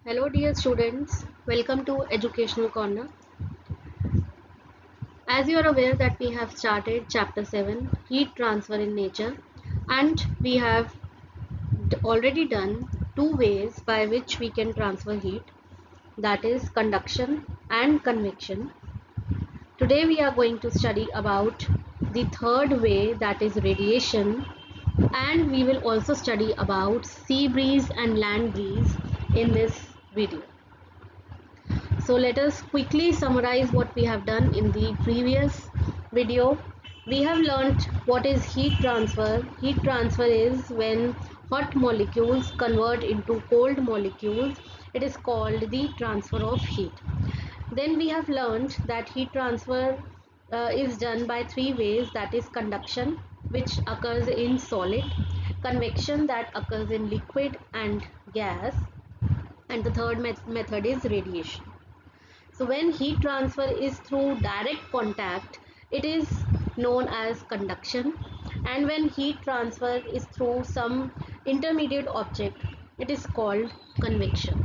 Hello dear students, welcome to Educational Corner. As you are aware that we have started chapter 7 heat transfer in nature, and we have already done two ways by which we can transfer heat, that is conduction and convection. Today we are going to study about the third way, that is radiation, and we will also study about sea breeze and land breeze in this video. So let us quickly summarize what we have done in the previous video. We have learnt what is heat transfer. Heat transfer is when hot molecules convert into cold molecules. It is called the transfer of heat. Then we have learnt that heat transfer is done by three ways, that is conduction, which occurs in solid, convection, that occurs in liquid and gas, and the third method is radiation. So when heat transfer is through direct contact, it is known as conduction, and when heat transfer is through some intermediate object, it is called convection.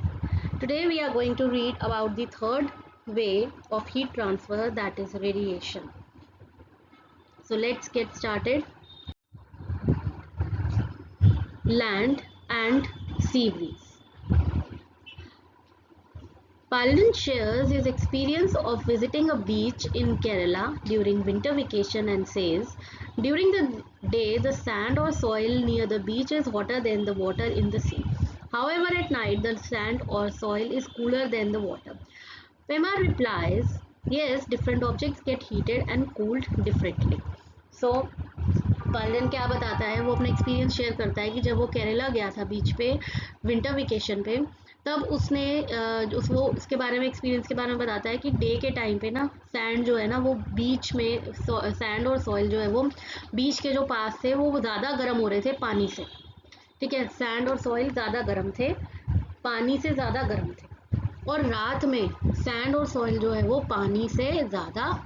Today we are going to read about the third way of heat transfer, that is radiation. So let's get started. Land and sea breeze. Paladin shares his experience of visiting a beach in Kerala during winter vacation and says, during the day the sand or soil near the beach is hotter than the water in the sea. However, at night the sand or soil is cooler than the water. Pema replies, yes, different objects get heated and cooled differently. So पालन क्या बताता है, वो अपना experience share करता है कि जब वो केरला गया था बीच पे विंटर वेकेशन पे, तब उसने वो इसके बारे में एक्सपीरियंस के बारे में बताता है कि डे के टाइम पे ना सैंड जो है ना वो बीच में सैंड और सॉइल जो है वो बीच के जो पास थे वो ज़्यादा गर्म हो रहे थे पानी से. ठीक है, सैंड और सॉइल ज़्यादा गर्म थे, पानी से ज़्यादा गर्म थे, और रात में सैंड और सॉइल जो है वो पानी से ज़्यादा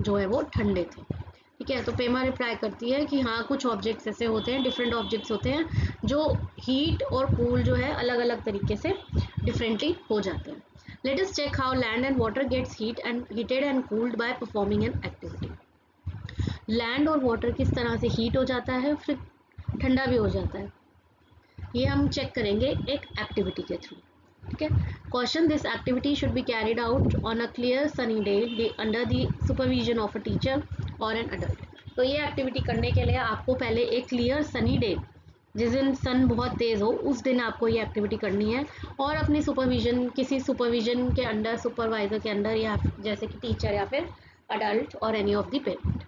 जो है वो ठंडे थे. ठीक है, तो पेमा रिप्लाई करती है कि हाँ, कुछ ऑब्जेक्ट्स ऐसे होते हैं, डिफरेंट ऑब्जेक्ट्स होते हैं जो हीट और कूल जो है अलग अलग तरीके से डिफरेंटली हो जाते हैं. Let us check how land and water gets heated and cooled by performing an activity. Land और वाटर किस तरह से हीट हो जाता है, फिर ठंडा भी हो जाता है, ये हम चेक करेंगे एक एक्टिविटी के थ्रू. ठीक है, question, this activity should be carried out on a clear sunny day under the supervision of a teacher और एन अडल्ट. तो ये एक्टिविटी करने के लिए आपको पहले एक क्लियर सनी डे, जिस दिन सन बहुत तेज़ हो, उस दिन आपको ये एक्टिविटी करनी है, और अपने सुपरविजन, किसी सुपरविजन के अंडर, सुपरवाइजर के अंडर, या जैसे कि टीचर या फिर अडल्ट और any of the parent.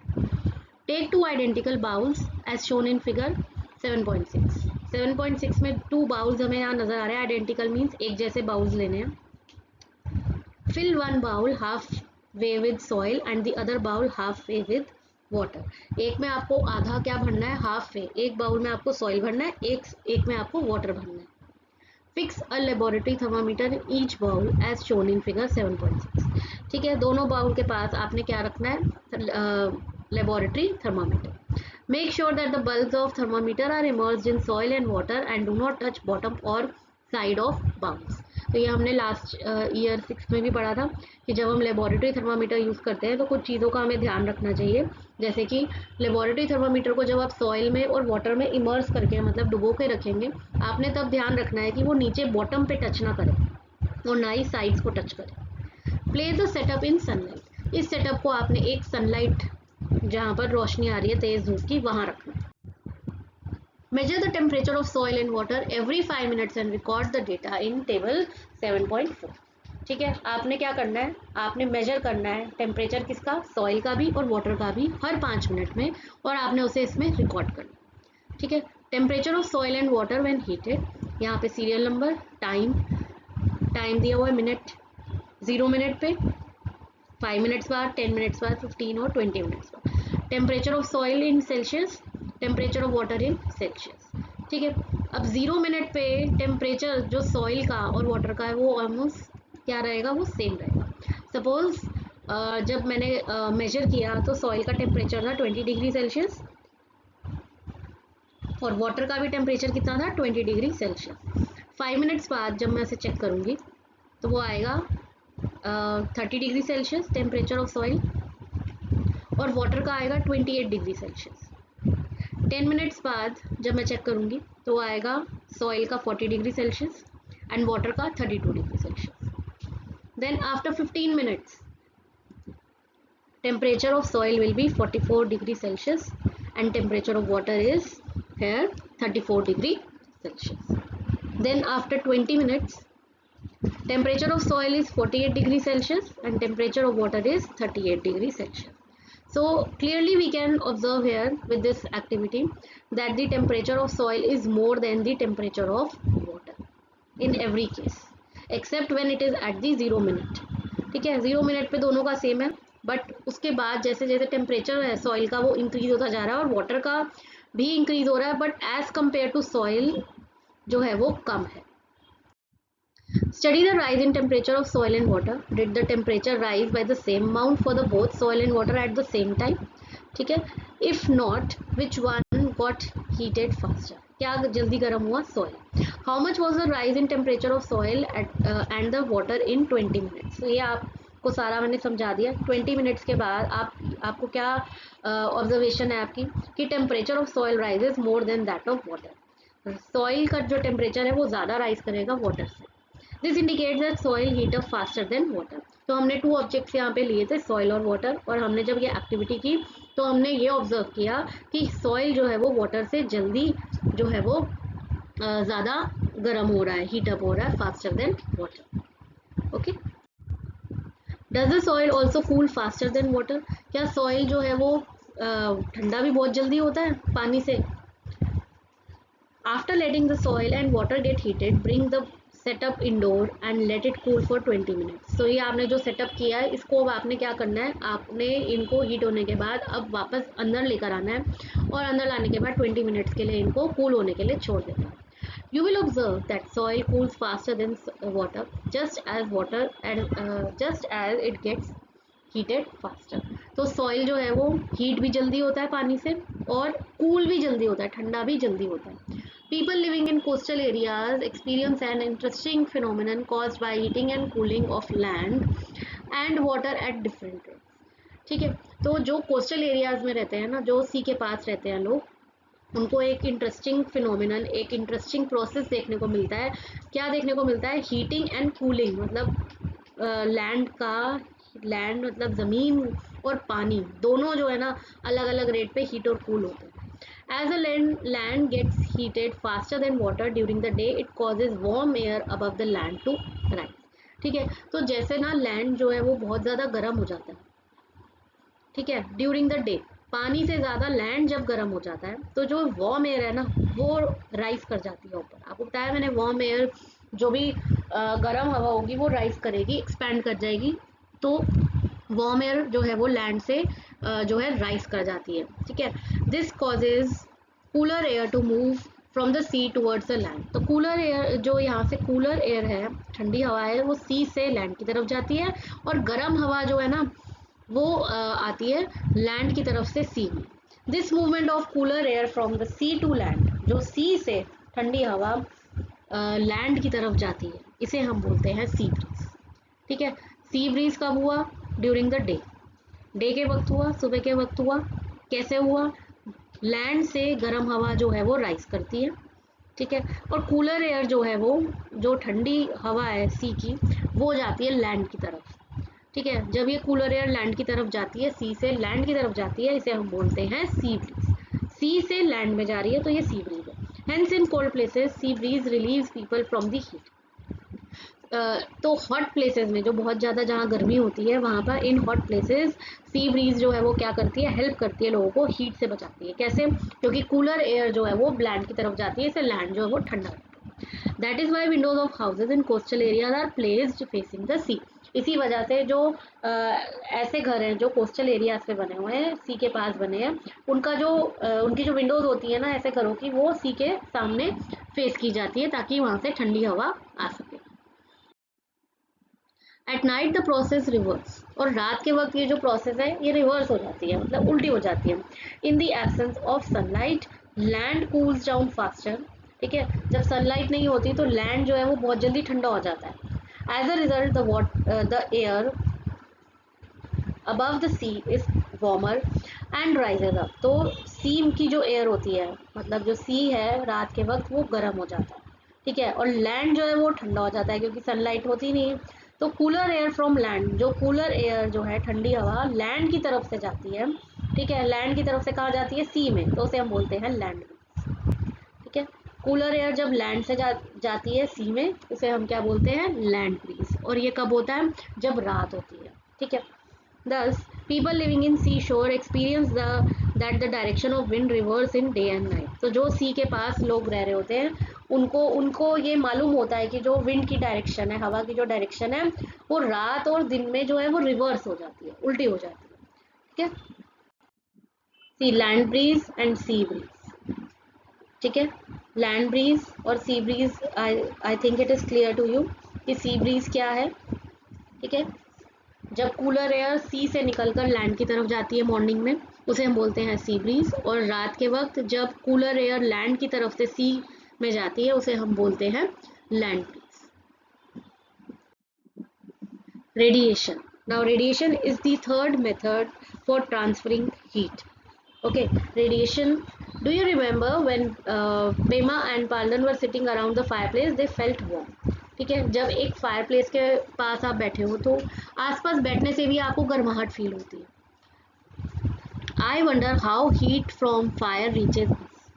Take two identical bowls as shown in figure 7.6. 7.6 में टू बाउल्स हमें यहाँ नज़र आ रहे हैं. आइडेंटिकल मीन्स एक जैसे बाउल्स लेने हैं. Fill one bowl half way with soil and the other bowl half way with water. एक में आपको आधा क्या भरना है, हाफ वे, एक बाउल में आपको सॉइल भरना है, एक में आपको वाटर भरना है. Fix a laboratory thermometer in each bowl as shown in figure 7.6. ठीक है, दोनों बाउल के पास आपने क्या रखना है, laboratory thermometer. Make sure that the bulbs of thermometer are immersed in soil and water and do not touch bottom or side of bowls. तो ये हमने लास्ट ईयर 6 में भी पढ़ा था कि जब हम लेबोरेटरी थर्मामीटर यूज़ करते हैं तो कुछ चीज़ों का हमें ध्यान रखना चाहिए. जैसे कि लेबोरेटरी थर्मामीटर को जब आप सॉइल में और वाटर में इमर्स करके, मतलब डुबो के रखेंगे, आपने तब ध्यान रखना है कि वो नीचे बॉटम पे टच ना करे और ना ही साइड्स को टच करे. Place the setup in sunlight. इस सेटअप को आपने एक सनलाइट, जहाँ पर रोशनी आ रही है तेज धूप की, वहाँ रखना. Measure the temperature of soil and water every 5 minutes and record the data in table 7.4. ठीक है, आपने क्या करना है, आपने मेजर करना है टेम्परेचर किसका, सॉइल का भी और वाटर का भी, हर 5 मिनट में, और आपने उसे इसमें रिकॉर्ड करना. ठीक है, temperature of soil and water when heated, यहाँ पे सीरियल नंबर, टाइम दिया हुआ है मिनट, 0 मिनट पे, 5 मिनट्स बाद, 10 मिनट्स बाद, 15 और 20 मिनट्स बाद. Temperature of soil in Celsius, temperature of water in Celsius. ठीक है, अब 0 मिनट पे टेम्परेचर जो सॉइल का और वाटर का है वो ऑलमोस्ट क्या रहेगा, वो सेम रहेगा. सपोज जब मैंने मेजर किया तो सॉइल का टेम्परेचर था 20 डिग्री सेल्सियस और वाटर का भी टेम्परेचर कितना था, 20 डिग्री सेल्सियस. 5 मिनट्स बाद जब मैं इसे चेक करूँगी तो वो आएगा 30 degree Celsius temperature of soil, और वाटर का आएगा 28 डिग्री सेल्सियस। 10 मिनट्स बाद जब मैं चेक करूँगी तो वो आएगा सॉइल का 40 डिग्री सेल्सियस एंड वाटर का 32 degree Celsius. Then after 15 minutes temperature of soil will be 44 degree Celsius and temperature of water is here 34 degree Celsius. Then after 20 minutes temperature of soil is 48 degree Celsius and temperature of water is 38 degree Celsius. So clearly we can observe here with this activity that the temperature of soil is more than the temperature of water in every case except when it is at the 0 minute. ठीक है, 0 minute पे दोनों का same है, but उसके बाद जैसे जैसे टेम्परेचर है सॉइल का वो इंक्रीज होता जा रहा है और वाटर का भी इंक्रीज हो रहा है, but as compared to soil जो है वो कम है। Study the rise in temperature of soil and water. Did the temperature rise by the same amount for the both soil and water at the same time? ठीक है, if not, which one got heated faster? क्या जल्दी गर्म हुआ? Soil. How much was the rise in temperature of soil and the water in 20 minutes? तो ये आपको सारा मैंने समझा दिया। 20 मिनट्स के बाद आपको क्या ऑब्जर्वेशन है आपकी कि temperature of soil rises more than that of water. Soil का जो टेम्परेचर है वो ज़्यादा राइज करेगा वाटर से। This indicates that soil heat up faster than water. तो हमने 2 ऑब्जेक्ट्स यहाँ पे लिए थे, सॉइल और वाटर, और हमने जब ये एक्टिविटी की तो हमने ये ऑब्जर्व किया कि सॉइल जो है वो वाटर से जल्दी जो है वो ज़्यादा गर्म हो रहा है, हीट अप हो रहा है faster than water. Okay, does the soil also cool faster than water? क्या सॉइल जो है वो ठंडा भी बहुत जल्दी होता है पानी से? After letting the soil and water gate heated bring the setup indoor and let it cool for 20 minutes. तो ये आपने जो सेटअप किया है इसको अब आपने क्या करना है, आपने इनको हीट होने के बाद अब वापस अंदर लेकर आना है और अंदर लाने के बाद 20 मिनट्स के लिए इनको कूल होने के लिए छोड़ देना है। You will observe that soil cools faster than water just as it gets heated faster. तो सॉइल जो है वो हीट भी जल्दी होता है पानी से और कूल भी जल्दी होता है, ठंडा भी जल्दी होता है। People living in coastal areas experience an interesting phenomenon caused by heating and cooling of land and water at different rates. ठीक है, तो जो कोस्टल एरियाज में रहते हैं ना, जो सी के पास रहते हैं लोग, उनको एक इंटरेस्टिंग फिनोमिनन, एक इंटरेस्टिंग प्रोसेस देखने को मिलता है। क्या देखने को मिलता है? हीटिंग एंड कूलिंग, मतलब लैंड मतलब ज़मीन और पानी दोनों जो है ना अलग अलग रेट पे हीट और कूल होते हैं। As the land gets heated faster than water during the day, it causes warm air above the land to rise. ठीक है, तो जैसे ना लैंड जो है वो बहुत ज़्यादा गर्म हो जाता है, ठीक है, ड्यूरिंग द डे, पानी से ज़्यादा लैंड जब गर्म हो जाता है तो जो वार्म एयर है ना वो राइज कर जाती है ऊपर। आपको बताया मैंने, वार्म एयर जो भी गर्म हवा होगी वो राइज करेगी, एक्सपैंड कर जाएगी, तो वार्म एयर जो है वो लैंड से जो है राइज कर जाती है। ठीक है, this causes cooler air to move from the sea towards the land. तो कूलर एयर जो यहाँ से कूलर एयर है, ठंडी हवा है, वो सी से लैंड की तरफ जाती है और गर्म हवा जो है ना वो आती है लैंड की तरफ से सी में। This movement of cooler air from the sea to land, जो सी से ठंडी हवा लैंड की तरफ जाती है, इसे हम बोलते हैं सी ब्रीज। ठीक है, सी ब्रीज कब हुआ? ड्यूरिंग द डे, डे के वक्त हुआ, सुबह के वक्त हुआ। कैसे हुआ? लैंड से गर्म हवा जो है वो राइज करती है, ठीक है, और कूलर एयर जो है वो, जो ठंडी हवा है सी की, वो जाती है लैंड की तरफ। ठीक है, जब ये कूलर एयर लैंड की तरफ जाती है, सी से लैंड की तरफ जाती है, इसे हम बोलते हैं सी ब्रीज। सी से लैंड में जा रही है तो ये सी ब्रीज है। Hence in cold places sea breeze relieves people from the heat. तो हॉट प्लेसेस में, जो बहुत ज़्यादा जहाँ गर्मी होती है वहाँ पर in hot places sea breeze जो है वो क्या करती है? हेल्प करती है लोगों को, हीट से बचाती है। कैसे? क्योंकि कूलर एयर जो है वो लैंड की तरफ जाती है, इससे लैंड जो है वो ठंडा रहता है। That is why windows of houses in coastal areas are placed facing the sea. इसी वजह से जो ऐसे घर हैं जो कोस्टल एरियाज पे बने हुए हैं, सी के पास बने हैं, उनका जो उनकी जो विंडोज होती है ना ऐसे घरों की, वो सी के सामने फेस की जाती है ताकि वहाँ से ठंडी हवा आ सके। At night the process reverse, और रात के वक्त ये जो प्रोसेस है ये रिवर्स हो जाती है, मतलब उल्टी हो जाती है। In the absence of sunlight land cools down faster. ठीक है, जब सनलाइट नहीं होती तो लैंड जो है वो बहुत जल्दी ठंडा हो जाता है। As a result, the air above the sea is warmer and rises up. तो सी की जो एयर होती है, मतलब जो सी है रात के वक्त वो गर्म हो जाता है, ठीक है, और लैंड जो है वो ठंडा हो जाता है क्योंकि सनलाइट होती नहीं है। तो कूलर एयर फ्रॉम लैंड, जो कूलर एयर जो है ठंडी हवा लैंड की तरफ से जाती है, ठीक है, लैंड की तरफ से कहाँ जाती है, सी में, तो उसे हम बोलते हैं लैंड ब्रीज, ठीक है। कूलर एयर जब लैंड से जाती है सी में, उसे हम क्या बोलते हैं, लैंड ब्रीज। और ये कब होता है, जब रात होती है, ठीक है। Thus, people living in seashore experience that the direction of wind reverse in day and night. तो जो सी के पास लोग रह रहे होते हैं, उनको उनको ये मालूम होता है कि जो विंड की डायरेक्शन है, हवा की जो डायरेक्शन है, वो रात और दिन में जो है वो रिवर्स हो जाती है, उल्टी हो जाती है, ठीक है। See land breeze and sea breeze, ठीक है। लैंड ब्रीज और sea breeze, I think it is clear to you कि सी ब्रीज क्या है, ठीक है। जब कूलर एयर सी से निकलकर लैंड की तरफ जाती है मॉर्निंग में, उसे हम बोलते हैं सी ब्रीज। और रात के वक्त जब कूलर एयर लैंड की तरफ से सी में जाती है, उसे हम बोलते हैं land breeze. Radiation, now radiation is the third method for transferring heat. Okay, radiation, do you remember when Pema and Palden were sitting around the fireplace, they felt warm, ठीक है। जब एक फायर प्लेस के पास आप बैठे हो तो आसपास बैठने से भी आपको गर्माहट फील होती है। I wonder how heat from fire reaches this,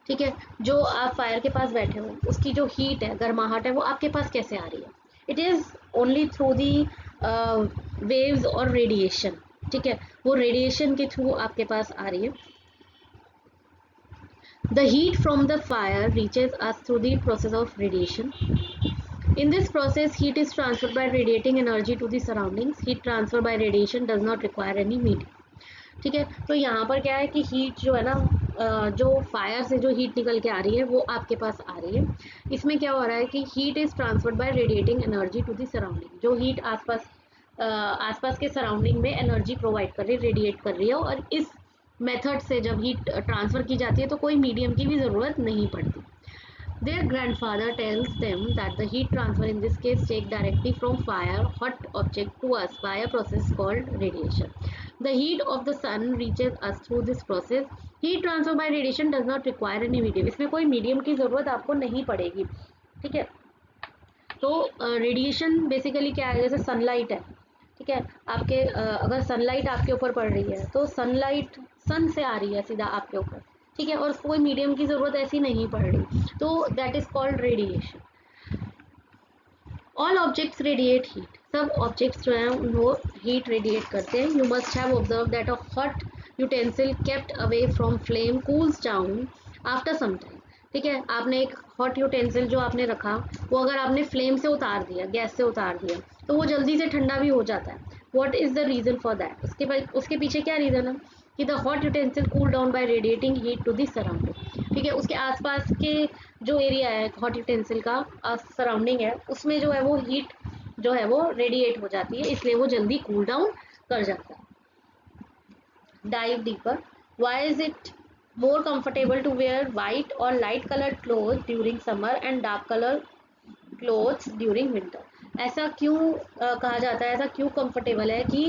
ठीक है। जो आप फायर के पास बैठे हो, उसकी जो हीट है, गर्माहट है, वो आपके पास कैसे आ रही है। It is only through the waves और रेडिएशन, ठीक है, वो रेडिएशन के थ्रू आपके पास आ रही है। The heat from the fire reaches us through the process of radiation. In this process, heat is transferred by radiating energy to the surroundings. Heat transfer by radiation does not require any medium. ठीक है, तो यहाँ पर क्या है कि heat जो है ना, जो फायर से जो हीट निकल के आ रही है वो आपके पास आ रही है। इसमें क्या हो रहा है कि heat is transferred by radiating energy to the surrounding. जो हीट आसपास के सराउंडिंग में एनर्जी प्रोवाइड कर रही है, रेडिएट कर रही है। और इस मेथड से जब हीट ट्रांसफ़र की जाती है तो कोई मीडियम की भी ज़रूरत नहीं पड़ती। Their grandfather tells them that the heat transfer in this case take directly from fire hot object to us by a process called radiation. The heat of the sun reaches us through this process. Heat transfer by radiation does not require any medium. इसमें कोई medium की ज़रूरत आपको नहीं पड़ेगी, ठीक है। तो रेडिएशन बेसिकली क्या है, जैसे सनलाइट है, ठीक है, आपके अगर सनलाइट आपके ऊपर पड़ रही है तो सनलाइट सन से आ रही है सीधा आपके ऊपर, ठीक है, और उसको कोई मीडियम की ज़रूरत ऐसी नहीं पड़ रही, तो that is called radiation. All objects radiate heat, सब ऑब्जेक्ट्स जो हैं वो हीट रेडिएट करते हैं। You must have observe that a hot utensil kept away from flame cools down after some time, ठीक है। आपने एक हॉट यूटेंसिल जो आपने रखा, वो अगर आपने फ्लेम से उतार दिया, गैस से उतार दिया, तो वो जल्दी से ठंडा भी हो जाता है। What is the reason for that, उसके पीछे क्या रीज़न है कि the hot utensil cool down by radiating heat to the surrounding, ठीक है। उसके आसपास के जो एरिया है हॉट यूटेंसिल का सराउंडिंग है, उसमें जो है वो हीट जो है वो रेडिएट हो जाती है, इसलिए वो जल्दी कूल डाउन कर जाता है। Dive deeper. Why is it more comfortable to wear white or light colored clothes during summer and dark color clothes during winter? ऐसा क्यों कहा जाता है, ऐसा क्यों कंफर्टेबल है कि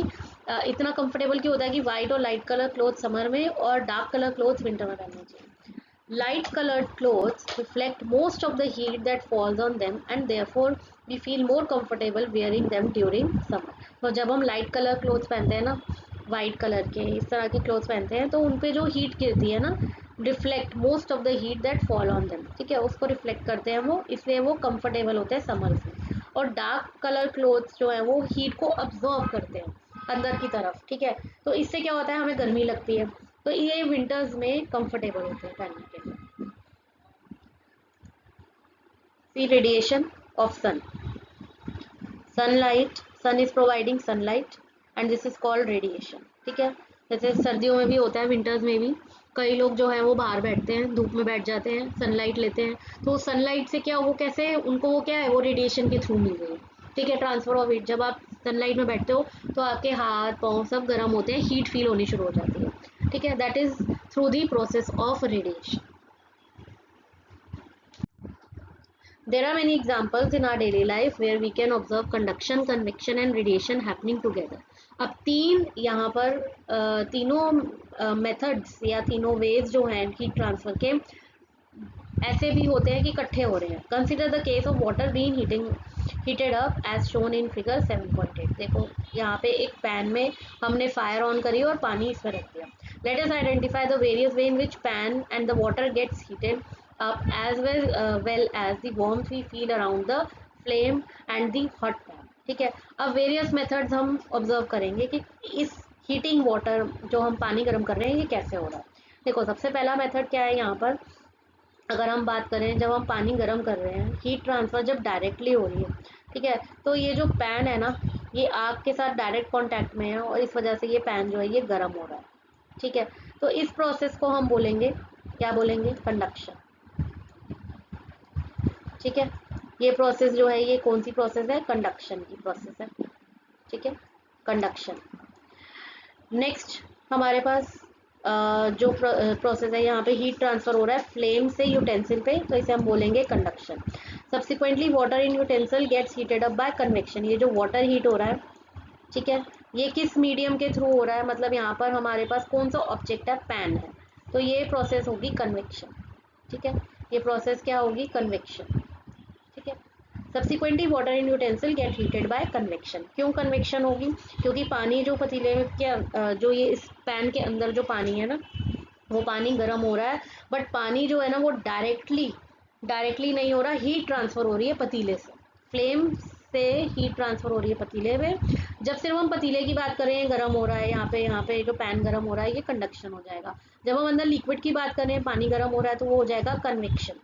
इतना कंफर्टेबल क्यों होता है कि वाइट और लाइट कलर क्लोथ समर में और डार्क कलर क्लोथ विंटर में पहनना चाहिए? Light colored clothes reflect most of the heat that falls on them and therefore we feel more comfortable wearing them during summer. तो जब हम light colour clothes पहनते हैं ना, वाइट कलर के इस तरह के क्लोथ्स पहनते हैं, तो उन पे जो हीट गिरती है ना, reflect most of the heat that fall on them, ठीक है, उसको रिफ्लेक्ट करते हैं वो, इसलिए वो कंफर्टेबल होते हैं समर से। और डार्क कलर क्लोथ्स जो है वो हीट को अब्जॉर्ब करते हैं अंदर की तरफ, ठीक है, तो इससे क्या होता है, हमें गर्मी लगती है, तो ये विंटर्स में कंफर्टेबल होते हैं पहनने के लिए। See radiation of sun, sunlight, sun is providing sunlight and this is called radiation, ठीक है। जैसे सर्दियों में भी होता है, विंटर्स में भी कई लोग जो है वो बाहर बैठते हैं, धूप में बैठ जाते हैं, सनलाइट लेते हैं, तो सनलाइट से क्या, वो कैसे उनको वो क्या है, वो रेडिएशन के थ्रू मिल रही है, ठीक है, ट्रांसफर ऑफ हीट। जब आप सनलाइट में बैठते हो तो आपके हाथ पाँव सब गर्म होते हैं, हीट फील होनी शुरू हो जाती है, ठीक है, that is through the process of radiation. There are many examples in our daily life where we can observe conduction, convection and radiation happening together. अब तीन यहाँ पर तीनों मेथड्स या तीनों वेज जो हैं हीट ट्रांसफर के ऐसे भी होते हैं कि इकट्ठे हो रहे हैं. Consider the case of water been heated up as shown in figure 7.8. देखो यहाँ पे एक पैन में हमने फायर ऑन करी और पानी इसमें रख दिया. Let us identify the various way in which pan and the water gets heated up as well as the warmth we feel around the flame and the hot pan. ठीक है. अब various methods हम observe करेंगे कि इस heating water जो हम पानी गर्म कर रहे हैं ये कैसे हो रहा है. देखो सबसे पहला मेथड क्या है यहाँ पर, अगर हम बात करें जब हम पानी गर्म कर रहे हैं हीट ट्रांसफ़र जब डायरेक्टली हो रही है, ठीक है, तो ये जो पैन है ना ये आग के साथ डायरेक्ट कांटेक्ट में है और इस वजह से ये पैन जो है ये गर्म हो रहा है. ठीक है, तो इस प्रोसेस को हम बोलेंगे, क्या बोलेंगे, कंडक्शन. ठीक है, ये प्रोसेस जो है ये कौन सी प्रोसेस है, कंडक्शन की प्रोसेस है. ठीक है, कंडक्शन. नेक्स्ट हमारे पास जो प्रोसेस है यहाँ पे हीट ट्रांसफर हो रहा है फ्लेम से यूटेंसिल पे, तो इसे हम बोलेंगे conduction. Subsequently water in utensil gets heated up by convection. ये जो वाटर हीट हो रहा है, ठीक है, ये किस मीडियम के थ्रू हो रहा है, मतलब यहाँ पर हमारे पास कौन सा ऑब्जेक्ट है, पैन है, तो ये प्रोसेस होगी कन्वेक्शन. ठीक है, ये प्रोसेस क्या होगी, कन्वेक्शन. ठीक है, subsequently water in utensil gate heated bye convection. क्यों कन्वेक्शन होगी, क्योंकि पानी जो पतीले में क्या जो ये इस पैन के अंदर जो पानी है ना वो पानी गर्म हो रहा है, बट पानी जो है ना वो डायरेक्टली नहीं हो रहा, हीट ट्रांसफ़र हो रही है पतीले से, फ्लेम से हीट ट्रांसफ़र हो रही है पतीले में. जब सिर्फ हम पतीले की बात करें गर्म हो रहा है, यहाँ पे जो पैन गर्म हो रहा है ये कंडक्शन हो जाएगा. जब हम अंदर लिक्विड की बात करें पानी गर्म हो रहा है तो वो हो जाएगा कन्वेक्शन.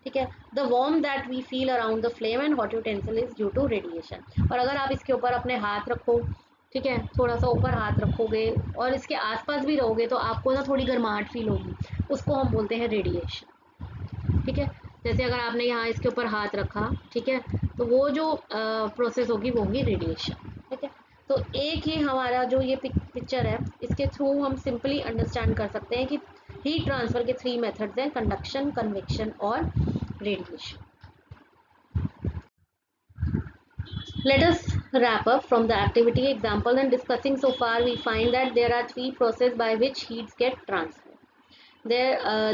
ठीक है, the warm that we feel around the flame and hot utensil is due to radiation. और अगर आप इसके ऊपर अपने हाथ रखो, ठीक है, थोड़ा सा ऊपर हाथ रखोगे और इसके आसपास भी रहोगे तो आपको ना थोड़ी गर्माहट फील होगी, उसको हम बोलते हैं रेडिएशन. ठीक है, जैसे अगर आपने यहाँ इसके ऊपर हाथ रखा, ठीक है, तो वो जो प्रोसेस होगी वो होगी रेडिएशन. ठीक है, तो एक ही हमारा जो ये पिक्चर है इसके थ्रू हम सिंपली अंडरस्टैंड कर सकते हैं कि हीट ट्रांसफ़र के 3 मेथड्स हैं, कंडक्शन, कन्वेक्शन और radiation. Let us wrap up from the activity example and discussing so far. We find that there are 3 processes by which heats get transferred.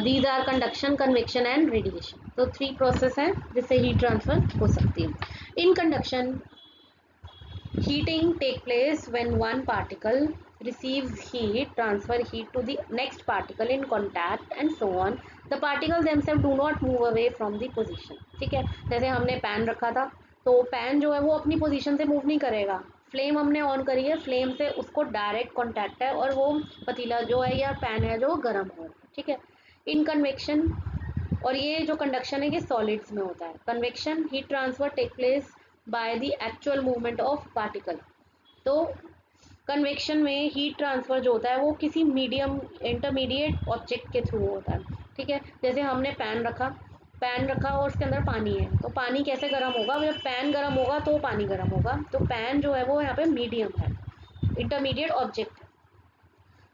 These are conduction, convection and radiation. तो 3 process हैं जिससे heat transfer हो सकती है. In conduction, heating take place when one particle receives heat, transfer heat to the next particle in contact and so on. The particles themselves do not move away from the position. ठीक है, जैसे हमने pan रखा था तो pan जो है वो अपनी पोजीशन से मूव नहीं करेगा. फ्लेम हमने ऑन करी है, फ्लेम से उसको डायरेक्ट कांटेक्ट है और वो पतीला जो है या पैन है जो गर्म हो रहा है. ठीक है, इन कन्वेक्शन, और ये जो कंडक्शन है ये सॉलिड्स में होता है. Convection, heat transfer take place by the actual movement of particle. तो कन्वेक्शन में हीट ट्रांसफ़र जो होता है वो किसी मीडियम इंटरमीडिएट ऑब्जेक्ट के थ्रू होता है. ठीक है, जैसे हमने पैन रखा और उसके अंदर पानी है, तो पानी कैसे गर्म होगा, जब पैन गर्म होगा तो पानी गर्म होगा. तो पैन जो है वो यहाँ पे मीडियम है, intermediate object.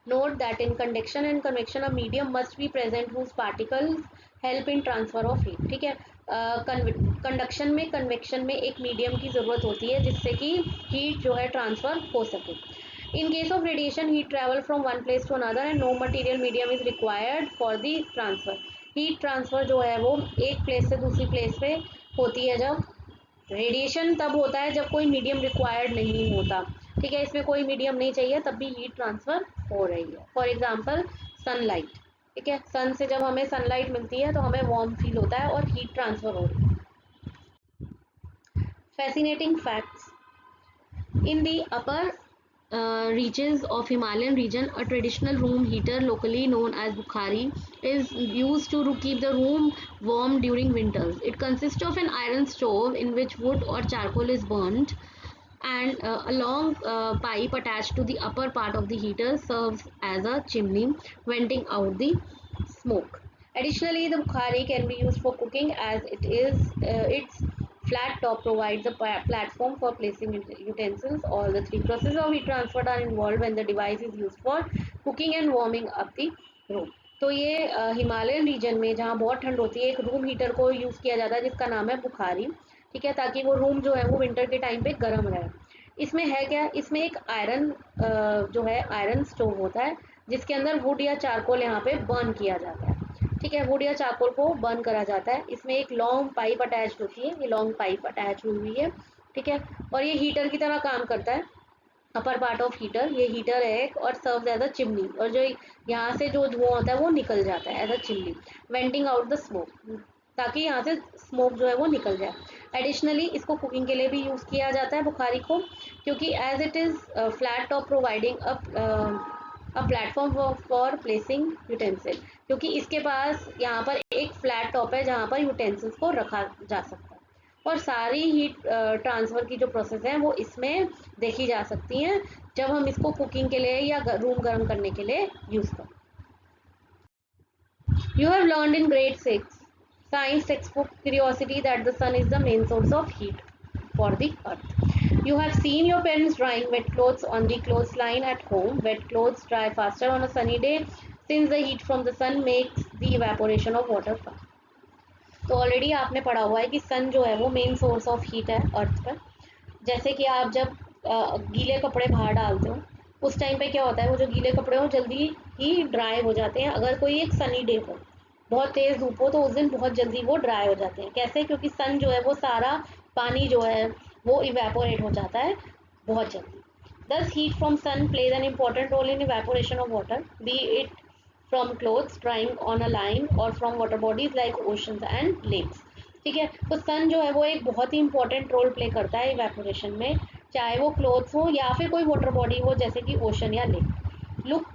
Note that in conduction and convection a medium must be present whose particles help in transfer of heat. ठीक है, कंडक्शन में कन्वेक्शन में एक मीडियम की ज़रूरत होती है जिससे कि हीट जो है ट्रांसफ़र हो सके. In case of radiation, heat travel from one place to another and no material medium is required for the transfer. Heat transfer जो है वो एक प्लेस से दूसरी प्लेस पे होती है. जब रेडिएशन तब होता है जब कोई मीडियम रिक्वायर्ड नहीं होता. ठीक है, इसमें कोई मीडियम नहीं चाहिए तब भी हीट ट्रांसफ़र हो रही है. For example sunlight. ठीक है, सन से जब हमें सनलाइट मिलती है तो हमें वार्म फील होता है और हीट ट्रांसफ़र हो रही है. Fascinating facts. In the upper reaches of Himalayan region, a traditional room heater locally known as bukhari is used to keep the room warm during winters. It consists of an iron stove in which wood or charcoal is burnt, and a long pipe attached to the upper part of the heater serves as a chimney, venting out the smoke. Additionally, the bukhari can be used for cooking as its flat top provides a platform for placing utensils. All the 3 processes of heat transfer are involved when the device is used for cooking and warming up the room. तो ये Himalayan reason में जहाँ बहुत ठंड होती है, एक room heater को यूज़ किया जाता है जिसका नाम है बुखारी, ठीक है, ताकि वो रूम जो है वो विंटर के टाइम पे गर्म रहे। इसमें है क्या, इसमें एक आयरन जो है आयरन स्टोव होता है, जिसके अंदर वुड या चारकोल यहाँ पे बर्न किया जाता है, ठीक है, वुड या चारकोल को बर्न करा जाता है। इसमें एक लॉन्ग पाइप अटैच होती है, ये लॉन्ग पाइप अटैच हुई हुई है, ठीक है, और ये हीटर की तरह काम करता है। अपर पार्ट ऑफ हीटर, ये हीटर है एक, और सर्व एज अ चिमनी, और जो यहाँ से जो धुआं होता है वो निकल जाता है as a chimney, venting out the smoke, ताकि यहाँ से स्मोक जो है वो निकल जाए। एडिशनली इसको कुकिंग के लिए भी यूज़ किया जाता है बुखारी को, क्योंकि as it is flat top providing a platform for placing utensil, क्योंकि इसके पास यहाँ पर एक फ्लैट टॉप है जहाँ पर यूटेंसिल्स को रखा जा सकता है, और सारी हीट ट्रांसफ़र की जो प्रोसेस है वो इसमें देखी जा सकती हैं जब हम इसको कुकिंग के लिए या रूम गर्म करने के लिए यूज़ करें। You have learned in grade 6 science textbook curiosity that the sun is the main source of heat for the earth. You have seen your parents drying wet clothes on the clothesline at home. Wet clothes dry faster on a sunny day since the heat from the sun makes the evaporation of water fast. तो already आपने पढ़ा हुआ है कि सन जो है वो main source of heat है अर्थ पर। जैसे कि आप जब गीले कपड़े बाहर डालते हो, उस टाइम पे क्या होता है, वो जो गीले कपड़े हो जल्दी ही ड्राई हो जाते हैं। अगर कोई एक सनी डे हो, बहुत तेज़ धूप हो, तो उस दिन बहुत जल्दी वो ड्राई हो जाते हैं। कैसे? क्योंकि सन जो है वो सारा पानी जो है वो इवेपोरेट हो जाता है बहुत जल्दी। Thus, heat from sun plays an important role in evaporation of water, be it from clothes drying on a line or from water bodies like oceans and lakes. ठीक है, तो सन जो है वो एक बहुत ही इंपॉर्टेंट रोल प्ले करता है इवेपोरेशन में, चाहे वो क्लोथ्स हो या फिर कोई वाटर बॉडी हो जैसे कि ओशन या lake. Look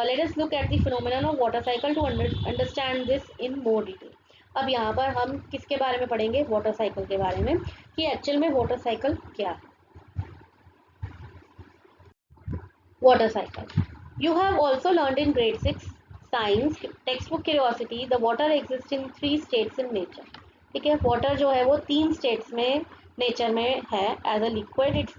let us look at the phenomenon of water cycle to understand this in more detail. अब यहाँ पर हम किसके बारे में पढ़ेंगे? वाटर साइकिल के बारे में, कि एक्चुअल में वाटर साइकिल क्या है। Water cycle. You have also learned in grade 6 science textbook curiosity the water exists in three states in nature. ठीक है, वाटर जो है वो तीन स्टेट्स में नेचर में है। As a liquid it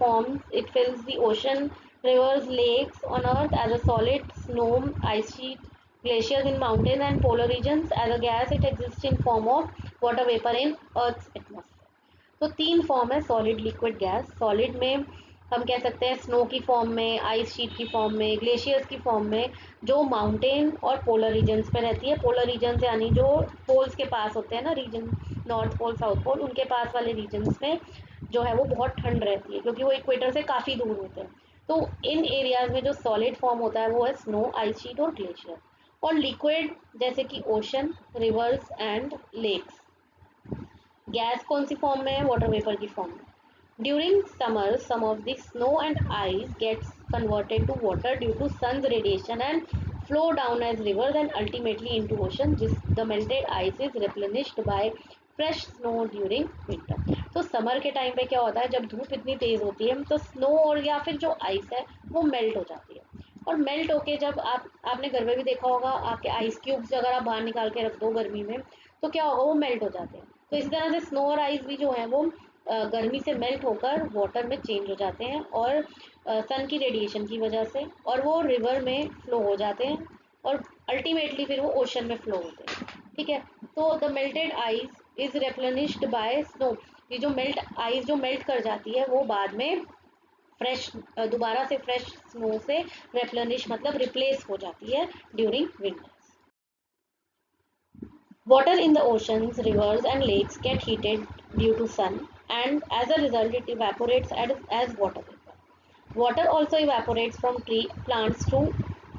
fills the ocean, rivers, lakes on earth, as a solid snow, ice sheet, glaciers in mountains and polar regions, as a gas it exists in form of water vapor in earth's atmosphere. तो तीन form है, solid, liquid, gas. Solid में हम कह सकते हैं snow की form में, आइस शीट की फॉर्म में, ग्लेशियर्स की फॉर्म में, जो माउंटेन और पोलर रीजन्स पे रहती है। पोलर रीजन्स यानी जो पोल्स के पास होते हैं ना region, north pole, south pole, उनके पास वाले रीजन्स में जो है वो बहुत ठंड रहती है, क्योंकि वो इक्वेटर से काफ़ी दूर होते हैं। तो इन एरियाज में जो सॉलिड फॉर्म होता है वो है स्नो, आइस शीट और ग्लेशियर। और लिक्विड जैसे कि ocean, rivers and lakes. Gas कौन सी फॉर्म में है? वाटर वेपर की फॉर्म में। During summer some of the snow and ice gets converted to water due to sun's radiation and flow down as rivers and ultimately into ocean. The melted ice is replenished by fresh snow during winter. तो summer के time पे क्या होता है, जब धूप इतनी तेज होती है तो स्नो और या फिर जो आइस है वो मेल्ट हो जाती है। और मेल्ट होके जब आपने घर में भी देखा होगा, आपके आइस क्यूब्स अगर आप बाहर निकाल के रख दो गर्मी में, तो क्या होगा, वो मेल्ट हो जाते हैं। तो इसी तरह से स्नो और आइस भी जो है वो गर्मी से मेल्ट होकर वाटर में चेंज हो जाते हैं, और सन की रेडिएशन की वजह से, और वो रिवर में फ्लो हो जाते हैं, और अल्टीमेटली फिर वो ओशन में फ्लो होते हैं। ठीक है, तो the melted ice is replenished by snow. ये जो मेल्ट आइस जो मेल्ट कर जाती है वो बाद में फ्रेश, दोबारा से फ्रेश स्नो से रेप्लेनिश मतलब रिप्लेस हो जाती है during winter. Water in the oceans, rivers and lakes get heated due to sun, and as a result it evaporates as water vapor. Water also evaporates from plants through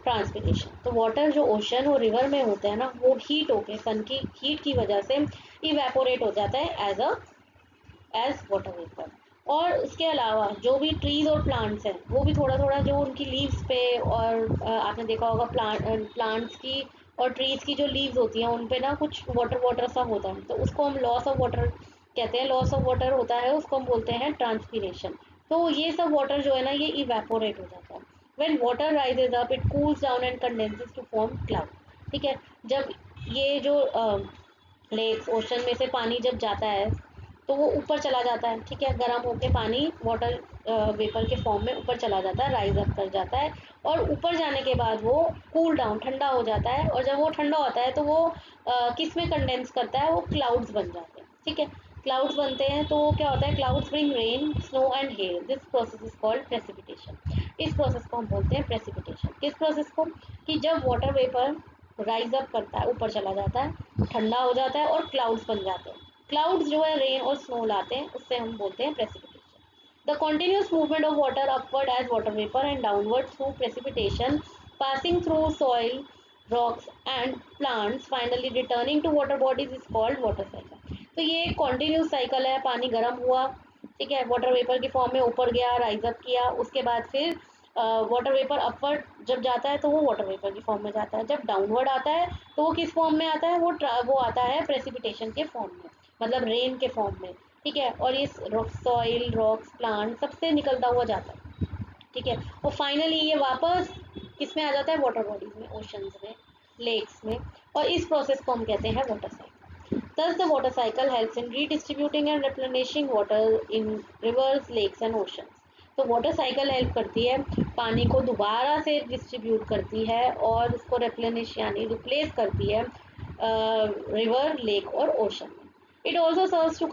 transpiration. तो water जो ocean और river में होता है ना, वो heat होके सन की हीट की वजह से इवेपोरेट हो जाता है एज वाटर वेपर। और उसके अलावा जो भी ट्रीज और प्लांट्स हैं वो भी थोड़ा थोड़ा जो उनकी लीव्स पे, और आपने देखा होगा प्लांट्स की और ट्रीज की जो लीव्स होती हैं उन पे ना कुछ वाटर वाटर सा होता है, तो उसको हम लॉस ऑफ वाटर कहते हैं। लॉस ऑफ वाटर होता है, उसको हम बोलते हैं ट्रांसपीरेशन। तो ये सब वाटर जो है ना ये इवेपोरेट हो जाता है। When water rises up it cools down and condenses to form cloud. ठीक है, जब ये जो लेक्स ओशन में से पानी जब जाता है तो वो ऊपर चला जाता है, ठीक है, गर्म होके पानी वाटर वेपर के फॉर्म में ऊपर चला जाता है, राइज अप कर जाता है, और ऊपर जाने के बाद वो कूल डाउन, ठंडा हो जाता है, और जब वो ठंडा होता है तो वो किस में कंडेंस करता है, वो क्लाउड्स बन जाते हैं, ठीक है। क्लाउड्स बनते हैं तो क्या होता है, clouds bring rain, snow and hell, this process is called precipitation. इस प्रोसेस को हम बोलते हैं प्रेसिपिटेशन। किस प्रोसेस को, कि जब वाटर वेपर राइज अप करता है, ऊपर चला जाता है, ठंडा हो जाता है और क्लाउड्स बन जाते हैं। क्लाउड्स जो है रेन और स्नो लाते हैं, उससे हम बोलते हैं precipitation. The continuous movement of water upward as water vapor and downward through precipitation, passing through soil, rocks and plants, finally returning to water bodies is called water cycle। तो ये एक continuous cycle है, पानी गर्म हुआ, ठीक है, water vapour की फॉर्म में ऊपर गया, राइज अप किया, उसके बाद फिर वाटर वेपर अपवर्ड जब जाता है तो वो वाटर वेपर की फॉर्म में जाता है, जब डाउनवर्ड आता है तो वो किस फॉर्म में आता है, वो आता है प्रेसिपिटेशन के फॉर्म में, मतलब रेन के फॉर्म में, ठीक है, और ये सॉइल, रॉक्स, प्लांट सबसे निकलता हुआ जाता है, ठीक है, और फाइनली ये वापस किस में आ जाता है, वाटर बॉडीज में, ओशंस में, लेक्स में, और इस प्रोसेस को हम कहते हैं water cycle. Thus, the water cycle helps in redistributing and replenishing water in rivers, lakes and oceans। तो वाटर साइकिल हेल्प करती है, पानी को दोबारा से डिस्ट्रीब्यूट करती है और उसको रिप्लेनिश यानी रिप्लेस करती है रिवर, लेक और ओशन में। It also serves to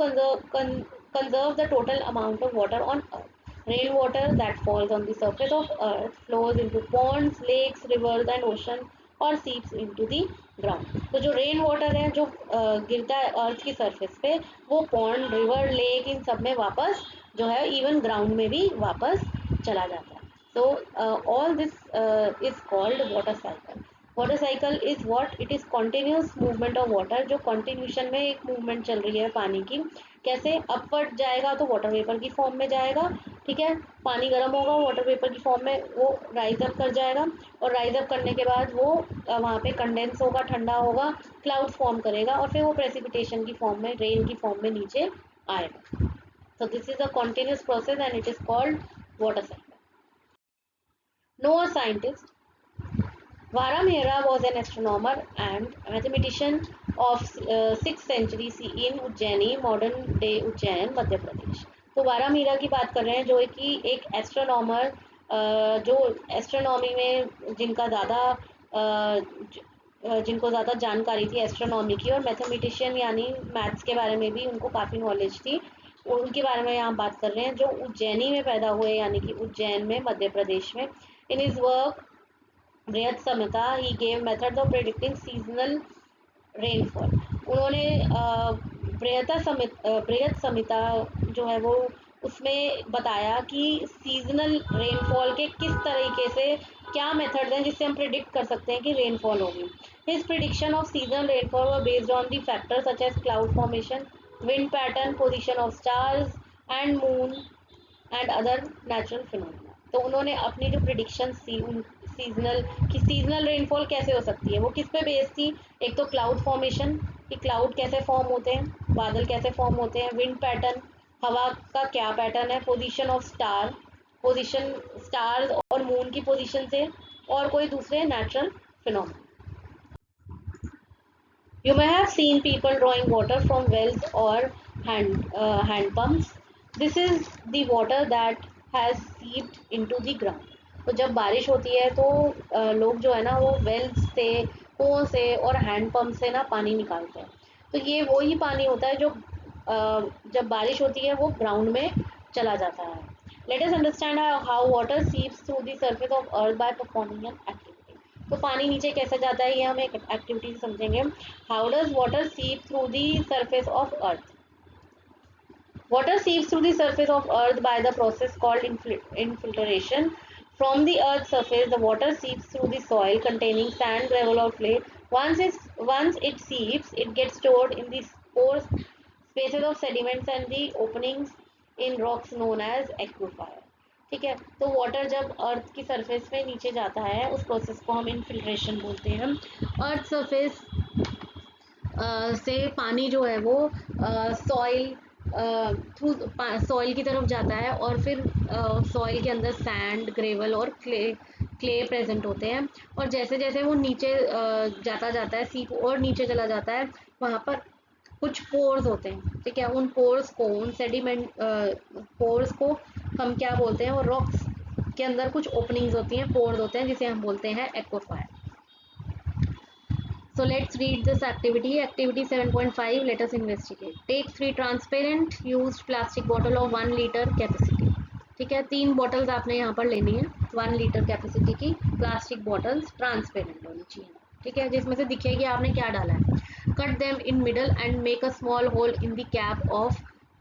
conserve the total amount of water on earth। Rainwater that falls on the surface of earth flows into ponds, lakes, rivers and ocean और सीप्स into the ground. तो जो rain water है जो गिरता है अर्थ की surface पे, वो पॉन्ड, रिवर, लेक इन सब में वापस जो है इवन ग्राउंड में भी वापस चला जाता है। तो all this is called water cycle. Water cycle is what, it is continuous movement of water, जो कॉन्टिन्यूशन में एक मूवमेंट चल रही है पानी की। कैसे, अपवर्ड जाएगा तो वाटर वेपर की फॉर्म में जाएगा, ठीक है, पानी गर्म होगा, वाटर वेपर की फॉर्म में वो राइज अप कर जाएगा, और राइज अप करने के बाद वो वहाँ पे कंडेंस होगा, ठंडा होगा, क्लाउड्स फॉर्म करेगा, और फिर वो प्रेसिपिटेशन की फॉर्म में, रेन की फॉर्म में नीचे आएगा। So this is a continuous process and it is called water cycle. Noah scientist Vara Mehra was an astronomer and mathematician of 6th century CE in Ujjaini, modern day Ujjain, Madhya Pradesh। तो वारा मीरा की बात कर रहे हैं, जो कि एक एस्ट्रोनॉमर, जो एस्ट्रोनॉमी में जिनको ज़्यादा जानकारी थी एस्ट्रोनॉमी की, और मैथमेटिशियन यानी मैथ्स के बारे में भी उनको काफ़ी नॉलेज थी, उनके बारे में यहाँ बात कर रहे हैं, जो उज्जैनी में पैदा हुए, यानी कि उज्जैन में, मध्य प्रदेश में। इन his work Brihat Samhita he gave method of predicting seasonal rainfall. उन्होंने बृहत संहिता जो है वो उसमें बताया कि सीजनल रेनफॉल के किस तरीके से, क्या मेथड्स हैं जिससे हम प्रिडिक्ट कर सकते हैं कि रेनफॉल होगी। His prediction of seasonal rainfall were based on the factors such as cloud formation, wind pattern, position of stars and moon and other natural phenomena। तो उन्होंने अपनी जो प्रिडिक्शन थी उन सीजनल की, सीजनल रेनफॉल कैसे हो सकती है, वो किस पे बेस्ड थी, एक तो क्लाउड फॉर्मेशन, कि क्लाउड कैसे फॉर्म होते हैं, बादल कैसे फॉर्म होते हैं, विंड पैटर्न, हवा का क्या पैटर्न है, position of star, position stars और मून की पोजीशन से, और कोई दूसरे natural phenomena. You may have seen people drawing water from wells or hand pumps. This is the water that has seeped into the ground। तो जब बारिश होती है तो लोग जो है ना वो वेल्स से, कुओं से और हैंड पंप से ना पानी निकालते हैं। तो ये वही पानी होता है जो जब बारिश होती है वो ग्राउंड में चला जाता है। Let us understand how water seeps through the surface of earth by performing an activity। तो पानी नीचे कैसे जाता है ये हम एक एक्टिविटी से समझेंगे। हाउ डज वाटर सीप through the surface of earth. Water seeps through the surface of earth by the process called infiltration। From the earth's surface, the water seeps through the soil containing sand, gravel or clay। Once it seeps, it gets stored in the pore spaces of sediments and the openings in rocks known as aquifer। ठीक है, तो water जब अर्थ की surface पे नीचे जाता है उस प्रोसेस को हम इनफिल्ट्रेशन बोलते हैं। अर्थ सरफेस से पानी जो है वो सॉइल थ्रू सॉइल की तरफ जाता है, और फिर सॉइल के अंदर सैंड, ग्रेवल और क्ले प्रेजेंट होते हैं, और जैसे जैसे वो नीचे जाता जाता है, सीप और नीचे चला जाता है, वहाँ पर कुछ पोर्स होते हैं, ठीक है, उन पोर्स को, उन सेडिमेंट पोर्स को हम क्या बोलते हैं, वो रॉक्स के अंदर कुछ ओपनिंग्स होती हैं, पोर्स होते हैं, जिसे हम बोलते हैं aquifer. So let's read this activity. Activity 7.5. Let us investigate. Take 3 transparent used plastic bottle of 1 liter capacity. ठीक है, 3 बॉटल्स आपने यहाँ पर लेनी है 1 लीटर कैपेसिटी की प्लास्टिक बॉटल्स, ट्रांसपेरेंट होनी चाहिए, ठीक है, जिसमें से दिखेगी आपने क्या डाला है. Cut them in middle and make a small hole in the cap of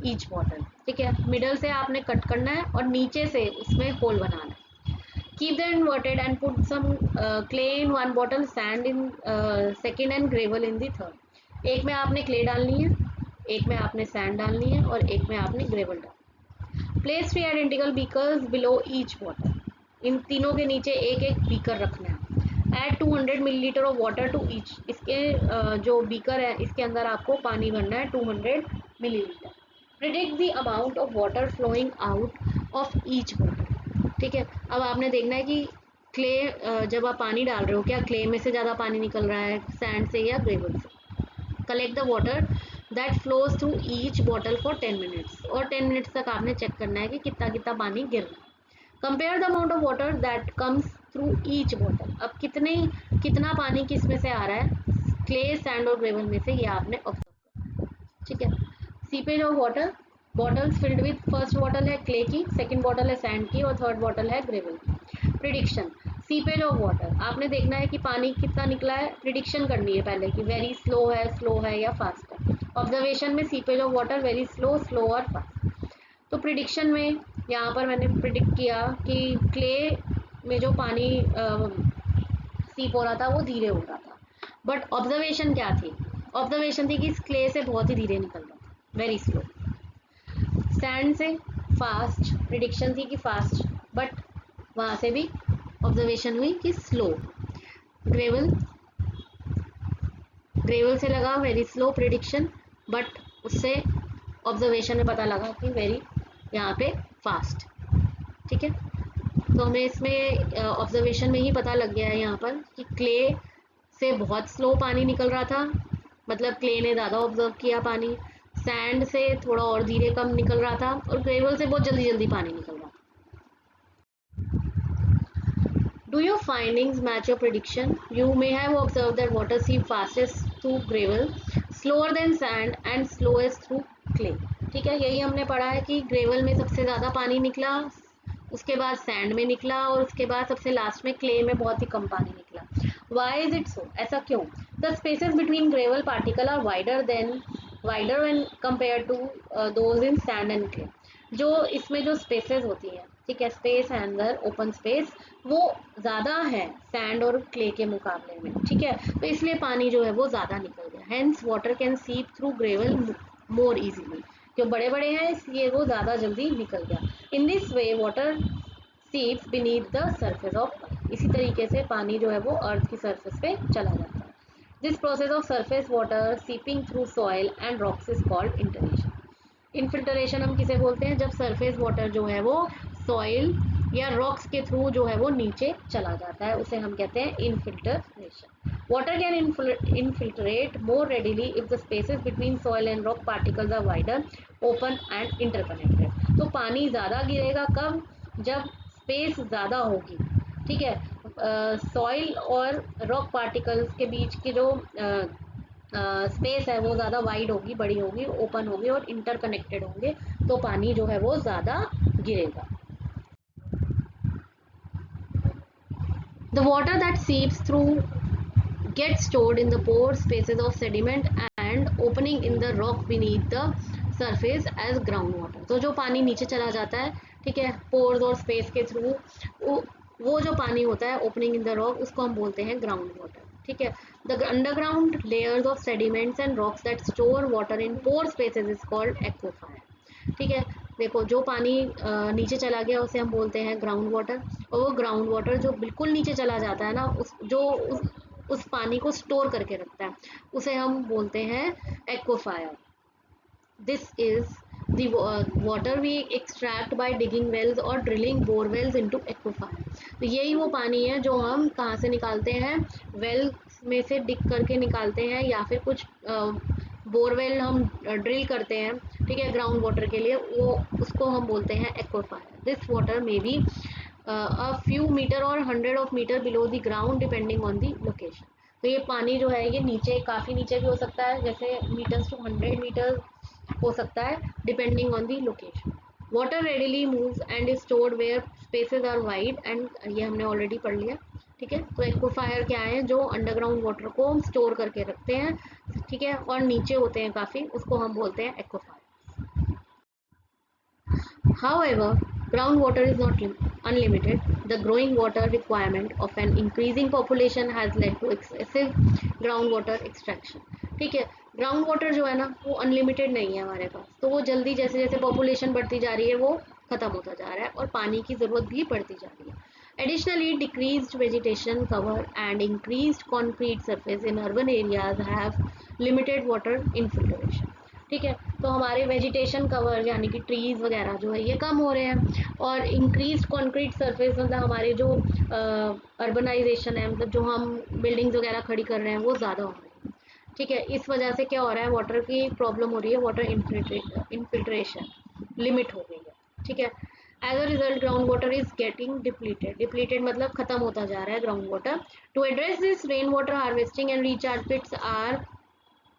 each bottle. ठीक है, मिडल से आपने कट करना है और नीचे से उसमें होल बनाना है. Keep them inverted and put some clay in one bottle, sand in second and gravel in the third. एक में आपने क्ले डालनी है, एक में आपने सैंड डालनी है और एक में आपने ग्रेवल डालनी. Place 3 identical beakers below each bottle. इन तीनों के नीचे एक एक बीकर रखना है. Add 200 millilitre of water to each. इसके जो बीकर है इसके अंदर आपको पानी भरना है 200 millilitre. Predict the amount of water flowing out of each bottle. ठीक है, अब आपने देखना है कि क्ले, जब आप पानी डाल रहे हो क्या क्ले में से ज़्यादा पानी निकल रहा है सैंड से या ग्रेवल से. Collect the water that flows through each bottle for 10 minutes. और 10 मिनट्स तक आपने चेक करना है कि कितना कितना पानी गिर रहा है. Compare the amount of water that comes through each bottle. अब कितना पानी किस में से आ रहा है, क्ले, सैंड और ग्रेवल में से, ये आपने ऑब्जर्व करना है. ठीक है, seepage of water. Bottles filled with, first bottle है क्ले की, सेकंड बॉटल है सैंड की और थर्ड बॉटल है ग्रेवल की. प्रिडिक्शन. सीपेज ऑफ वाटर, आपने देखना है कि पानी कितना निकला है, प्रिडिक्शन करनी है पहले कि वेरी स्लो है या फास्ट है. ऑब्जर्वेशन में seepage of water very slow और फास्ट. तो प्रिडिक्शन में यहाँ पर मैंने प्रिडिक्ट किया कि क्ले में जो पानी सीप हो रहा था वो धीरे हो रहा था. बट ऑब्जर्वेशन क्या थी, ऑब्जर्वेशन थी कि इस क्ले से बहुत ही धीरे निकल रहा था, वेरी स्लो. सैंड से फास्ट, प्रिडिक्शन थी कि फास्ट, बट वहाँ से भी ऑब्जर्वेशन हुई कि स्लो. ग्रेवल से लगा वेरी स्लो प्रिडिक्शन, बट उससे ऑब्जर्वेशन में पता लगा कि वेरी यहाँ पे फास्ट. ठीक है, तो हमें इसमें ऑब्जर्वेशन में ही पता लग गया है यहाँ पर कि क्ले से बहुत स्लो पानी निकल रहा था, मतलब क्ले ने ज़्यादा ऑब्जर्व किया पानी. सैंड से थोड़ा और धीरे कम निकल रहा था और ग्रेवल से बहुत जल्दी जल्दी पानी निकल रहा था. Do your findings match your prediction? You may have observed that water seep fastest through gravel, slower than sand and slowest through clay. ठीक है, यही हमने पढ़ा है कि ग्रेवल में सबसे ज़्यादा पानी निकला, उसके बाद सैंड में निकला और उसके बाद सबसे लास्ट में क्ले में बहुत ही कम पानी निकला. Why is it so? ऐसा क्यों? The spaces between gravel particle are wider when compared to those in sand and clay. जो इसमें जो स्पेसेस होती हैं, ठीक है, स्पेस है अंदर, ओपन स्पेस, वो ज़्यादा है सैंड और क्ले के मुकाबले में. ठीक है, तो इसलिए पानी जो है वो ज़्यादा निकल गया. हेंस वाटर कैन सीप थ्रू ग्रेवल मोर इजीली. जो बड़े बड़े हैं इसलिए वो ज़्यादा जल्दी निकल गया. In this way water seeps beneath the surface of earth. इसी तरीके से पानी जो है वो अर्थ की सरफेस पे चला जाता है. This process of surface water seeping through soil and rocks is called infiltration. Infiltration हम किसे बोलते हैं, जब सरफेस वाटर जो है वो सॉइल या रॉक्स के थ्रू जो है वो नीचे चला जाता है, उसे हम कहते हैं infiltration. Water can infiltrate more readily if the spaces between soil and rock particles are wider, open and interconnected. तो पानी ज़्यादा गिरेगा कब, जब स्पेस ज़्यादा होगी. ठीक है, सॉइल और रॉक पार्टिकल्स के बीच की जो स्पेस है वो ज़्यादा वाइड होगी, बड़ी होगी, ओपन होगी और इंटरकनेक्टेड होंगे, तो पानी जो है वो ज़्यादा गिरेगा. The water that seeps through gets stored in the pore spaces of sediment and opening in the rock beneath the surface as groundwater. तो जो पानी नीचे चला जाता है, ठीक है, पोर्स और स्पेस के थ्रू, वो जो पानी होता है ओपनिंग इन द रॉक, उसको हम बोलते हैं ग्राउंड वाटर. ठीक है, the underground layers of sediments and rocks that store water in pore spaces is called aquifer. ठीक है, देखो जो पानी नीचे चला गया उसे हम बोलते हैं ग्राउंड वाटर, और वो ग्राउंड वाटर जो बिल्कुल नीचे चला जाता है ना, उस पानी को स्टोर करके रखता है, उसे हम बोलते हैं aquifer. This is the water we extract by digging wells or drilling bore wells into aquifer. तो यही वो पानी है जो हम कहाँ से निकालते हैं, वेल में से डिग करके निकालते हैं या फिर कुछ बोरवेल हम ड्रिल करते हैं, ठीक है, ग्राउंड वाटर के लिए, वो उसको हम बोलते हैं aquifer. This water may be a few metre और 100 of metre below the ground depending on the location. तो ये पानी जो है ये नीचे, काफ़ी नीचे भी हो सकता है, जैसे मीटर्स टू 100 मीटर हो सकता है, depending on the location. Water readily moves and is stored where spaces are wide and, ये हमने ऑलरेडी पढ़ लिया, ठीक है. तो एक्वाफायर क्या है, जो अंडरग्राउंड वाटर को स्टोर करके रखते हैं, ठीक है, और नीचे होते हैं काफ़ी, उसको हम बोलते हैं aquifer. However, groundwater is not unlimited. The growing water requirement of an increasing population has led to excessive groundwater extraction. ठीक है, ग्राउंड वाटर जो है ना वो अनलिमिटेड नहीं है हमारे पास, तो वो जल्दी जैसे जैसे पॉपुलेशन बढ़ती जा रही है वो खत्म होता जा रहा है और पानी की ज़रूरत भी बढ़ती जा रही है. Additionally, decreased vegetation cover and increased concrete surface in urban areas have limited water infiltration. ठीक है, तो हमारे वेजिटेशन कवर यानी कि ट्रीज वगैरह जो है ये कम हो रहे हैं, और इंक्रीज कंक्रीट सरफेस मतलब हमारे जो अर्बनाइजेशन है, मतलब जो हम बिल्डिंग्स वगैरह खड़ी कर रहे हैं वो ज़्यादा हो रही है. ठीक है, इस वजह से क्या हो रहा है, वाटर की प्रॉब्लम हो रही है, वाटर इनफिल्ट्रेशन लिमिट हो गई है. ठीक है, as a result ground water is getting depleted. Depleted मतलब खत्म होता जा रहा है ground water. To address this, rain water harvesting and recharge pits are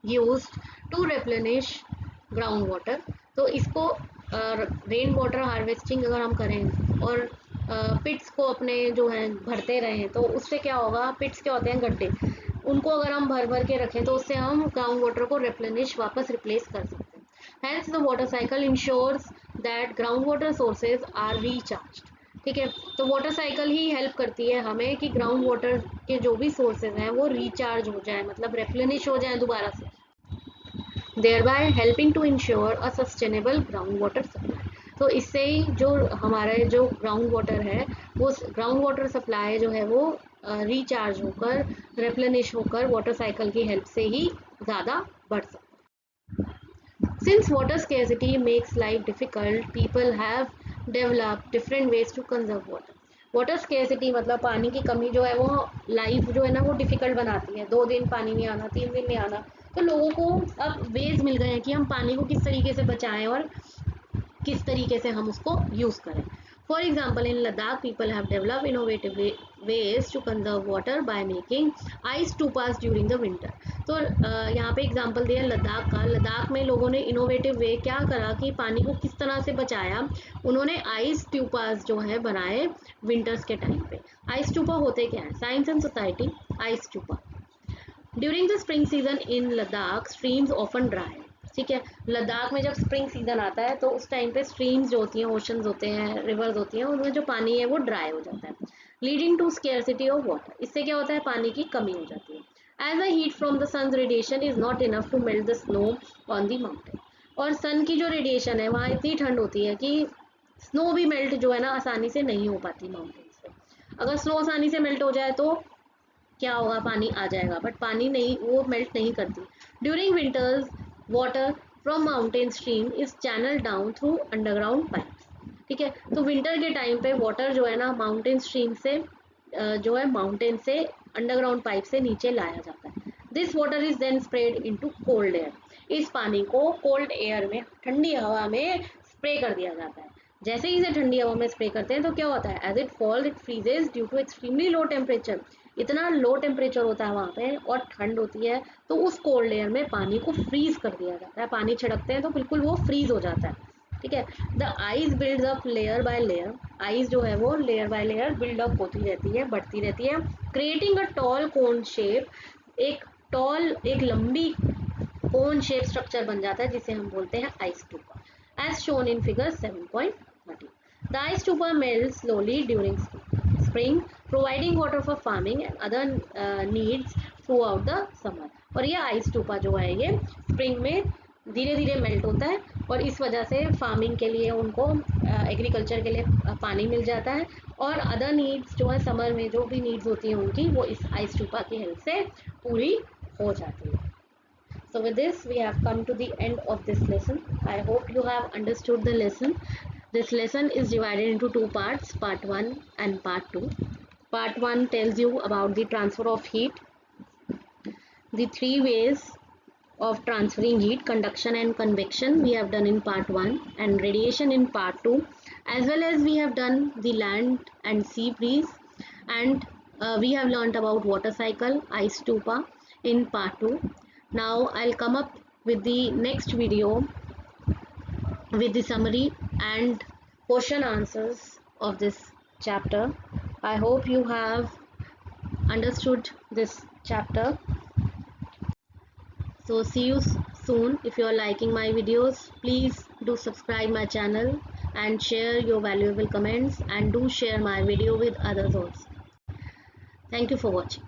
used to replenish ground water. तो इसको रेन वाटर हार्वेस्टिंग अगर हम करें और पिट्स को अपने जो है भरते रहें, तो उससे क्या होगा, पिट्स क्या होते हैं, गड्ढे, उनको अगर हम भर भर के रखें तो उससे हम ग्राउंड वाटर को रिप्लेनिश वापस रिप्लेस कर सकते हैं. Hence the water cycle ensures that ground water sources are recharge. ठीक है, तो वाटर साइकिल ही हेल्प करती है हमें कि ग्राउंड वाटर के जो भी सोर्सेज हैं वो रिचार्ज हो जाए, मतलब रिप्लेनिश हो जाए दोबारा से, thereby helping to ensure a sustainable ground water supply. तो इससे ही जो हमारे जो ग्राउंड वाटर है, वो ग्राउंड वाटर सप्लाई जो है वो रिचार्ज होकर, रेप्लेनिश होकर वाटर साइकिल की हेल्प से ही ज़्यादा बढ़ सकता है. Since water scarcity makes life difficult, people have developed different ways to conserve water. Water scarcity मतलब पानी की कमी जो है वो लाइफ जो है ना वो डिफ़िकल्ट बनाती है. 2 दिन पानी नहीं आना, 3 दिन नहीं आना, तो लोगों को अब वेज मिल गए हैं कि हम पानी को किस तरीके से बचाएं और किस तरीके से हम उसको यूज़ करें. For example, in Ladakh people have develop innovative ways to conserve water by making ice stupas during the winter. तो यहाँ पे एग्जाम्पल दिया लद्दाख का. लद्दाख में लोगों ने इनोवेटिव वे क्या करा कि पानी को किस तरह से बचाया, उन्होंने आइस ट्यूपास जो है बनाए विंटर्स के टाइम पे. आइस ट्यूपा होते क्या है, science and society. Ice stupa during the spring season in Ladakh streams often dry. ठीक है, लद्दाख में जब स्प्रिंग सीजन आता है तो उस टाइम पे स्ट्रीम्स जो होती हैं, ओशंस होते हैं, रिवर्स होती हैं, उनमें जो पानी है वो ड्राई हो जाता है, leading to scarcity of water. इससे क्या होता है, पानी की कमी हो जाती है. As the heat from the sun's radiation is not enough to melt the snow on the mountain. और सन की जो रेडिएशन है वहाँ इतनी ठंड होती है कि स्नो भी मेल्ट जो है ना आसानी से नहीं हो पाती माउंटेन्स पे. अगर स्नो आसानी से मेल्ट हो जाए तो क्या होगा, पानी आ जाएगा, बट पानी नहीं, वो मेल्ट नहीं करती. During winters water from mountain stream is channel down through underground pipes. ठीक है, तो विंटर के टाइम पे वाटर जो है ना माउंटेन स्ट्रीम से जो है माउंटेन से अंडरग्राउंड पाइप से नीचे लाया जाता है. This water is then spread into cold air. इस पानी को कोल्ड एयर में, ठंडी हवा में स्प्रे कर दिया जाता है. जैसे ही इसे ठंडी हवा में स्प्रे करते हैं तो क्या होता है, as it fall it freezes due to extremely low temperature. इतना लो टेम्परेचर होता है वहाँ पे और ठंड होती है, तो उस कोल्ड एयर में पानी को फ्रीज कर दिया जाता है. पानी छिड़कते हैं तो बिल्कुल वो फ्रीज हो जाता है. ठीक है, the ice build up layer by layer. Ice जो है वो layer by layer build up होती रहती है, बढ़ती रहती है, creating a tall cone shape. एक लंबी कोन शेप स्ट्रक्चर बन जाता है जिसे हम बोलते हैं ice stupa, as shown in figure 7.13. The ice stupa melt slowly during spring, providing water for farming and other needs throughout the summer. और ये आइस टूपा जो है ये स्प्रिंग में धीरे धीरे मेल्ट होता है और इस वजह से फार्मिंग के लिए उनको, एग्रीकल्चर के लिए पानी मिल जाता है, और अदर नीड्स जो है समर में जो भी नीड्स होती हैं उनकी, वो इस आइस टूपा की हेल्प से पूरी हो जाती है. So with this we have come to the end of this lesson. I hope you have understood the lesson. This lesson is divided into two parts, part 1 and part 2. Part 1 tells you about the transfer of heat, the three ways of transferring heat, conduction and convection we have done in part 1, and radiation in part 2, as well as we have done the land and sea breeze, and we have learnt about water cycle, ice stupa in part 2. Now I'll come up with the next video with the summary and question answers of this chapter. I hope you have understood this chapter. So see you soon. If you are liking my videos, please do subscribe my channel and share your valuable comments, and do share my video with others also. Thank you for watching.